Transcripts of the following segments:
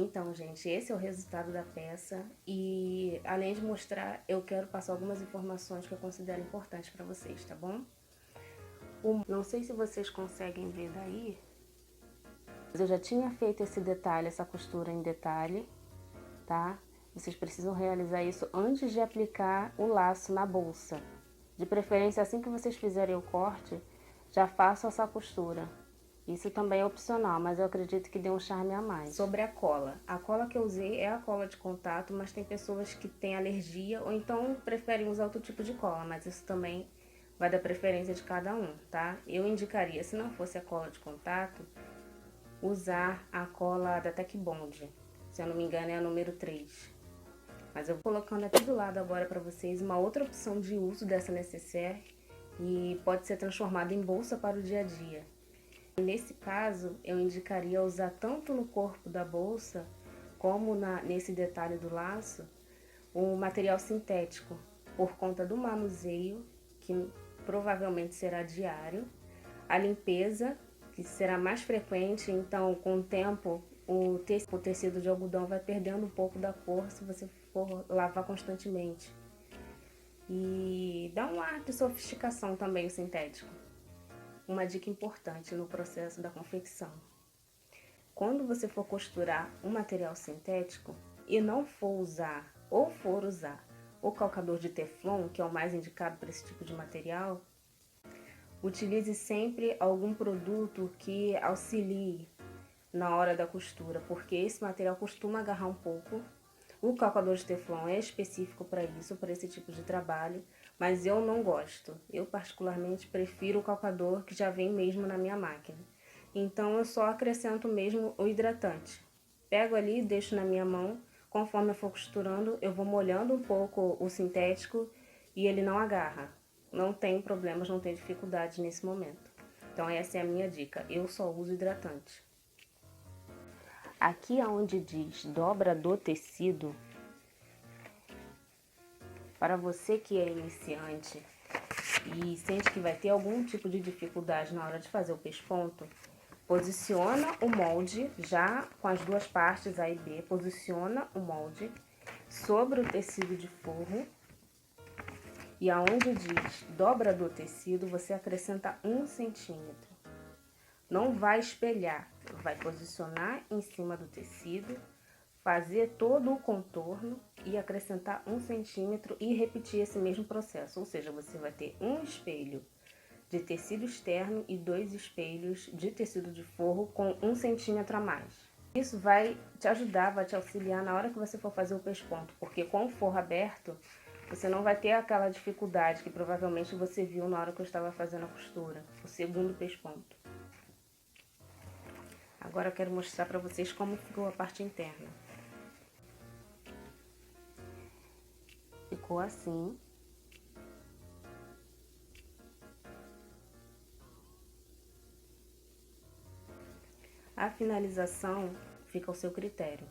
Então, gente, esse é o resultado da peça e, além de mostrar, eu quero passar algumas informações que eu considero importantes para vocês, tá bom? Não sei se vocês conseguem ver daí, mas eu já tinha feito esse detalhe, essa costura em detalhe, tá? Vocês precisam realizar isso antes de aplicar o laço na bolsa. De preferência, assim que vocês fizerem o corte, já façam essa costura. Isso também é opcional, mas eu acredito que dê um charme a mais. Sobre a cola que eu usei é a cola de contato, mas tem pessoas que têm alergia ou então preferem usar outro tipo de cola, mas isso também vai da preferência de cada um, tá? Eu indicaria, se não fosse a cola de contato, usar a cola da Tec Bond. Se eu não me engano, é a número 3. Mas eu vou colocando aqui do lado agora para vocês uma outra opção de uso dessa necessaire e pode ser transformada em bolsa para o dia a dia. Nesse caso, eu indicaria usar tanto no corpo da bolsa como nesse detalhe do laço o material sintético, por conta do manuseio, que provavelmente será diário, a limpeza, que será mais frequente, então com o tempo o tecido de algodão vai perdendo um pouco da cor se você for lavar constantemente. E dá um ar de sofisticação também o sintético. Uma dica importante no processo da confecção: quando você for costurar um material sintético e não for usar o calcador de teflon, que é o mais indicado para esse tipo de material, utilize sempre algum produto que auxilie na hora da costura, porque esse material costuma agarrar um pouco. O calcador de teflon é específico para isso, para esse tipo de trabalho, mas eu não gosto. Eu particularmente prefiro o calcador que já vem mesmo na minha máquina. Então eu só acrescento mesmo o hidratante. Pego ali, deixo na minha mão, conforme eu for costurando, eu vou molhando um pouco o sintético e ele não agarra. Não tem problemas, não tem dificuldades nesse momento. Então essa é a minha dica, eu só uso hidratante. Aqui onde diz dobra do tecido, para você que é iniciante e sente que vai ter algum tipo de dificuldade na hora de fazer o pesponto, posiciona o molde já com as duas partes A e B, posiciona o molde sobre o tecido de forro e aonde diz dobra do tecido, você acrescenta 1 centímetro. Não vai espelhar, vai posicionar em cima do tecido, fazer todo o contorno e acrescentar 1 centímetro e repetir esse mesmo processo. Ou seja, você vai ter um espelho de tecido externo e 2 espelhos de tecido de forro com 1 centímetro a mais. Isso vai te ajudar, vai te auxiliar na hora que você for fazer o pesponto, porque com o forro aberto, você não vai ter aquela dificuldade que provavelmente você viu na hora que eu estava fazendo a costura, o segundo pesponto. Agora eu quero mostrar para vocês como ficou a parte interna. Ficou assim. A finalização fica ao seu critério.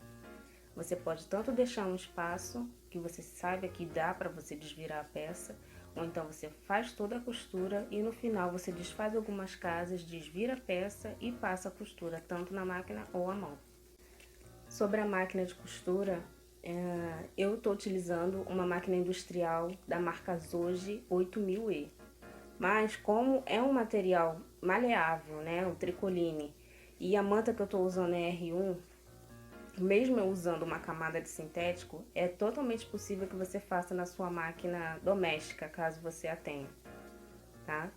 Você pode tanto deixar um espaço que você saiba que dá para você desvirar a peça, ou então você faz toda a costura e no final você desfaz algumas casas, desvira a peça e passa a costura, tanto na máquina ou à mão. Sobre a máquina de costura, eu estou utilizando uma máquina industrial da marca Zoji 8000E. Mas como é um material maleável, né, o tricoline, e a manta que eu estou usando é R1, mesmo eu usando uma camada de sintético, é totalmente possível que você faça na sua máquina doméstica, caso você a tenha, tá?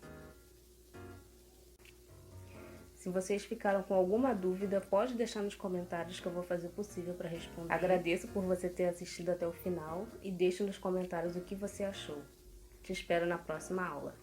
Se vocês ficaram com alguma dúvida, pode deixar nos comentários que eu vou fazer o possível para responder. Agradeço por você ter assistido até o final e deixe nos comentários o que você achou. Te espero na próxima aula.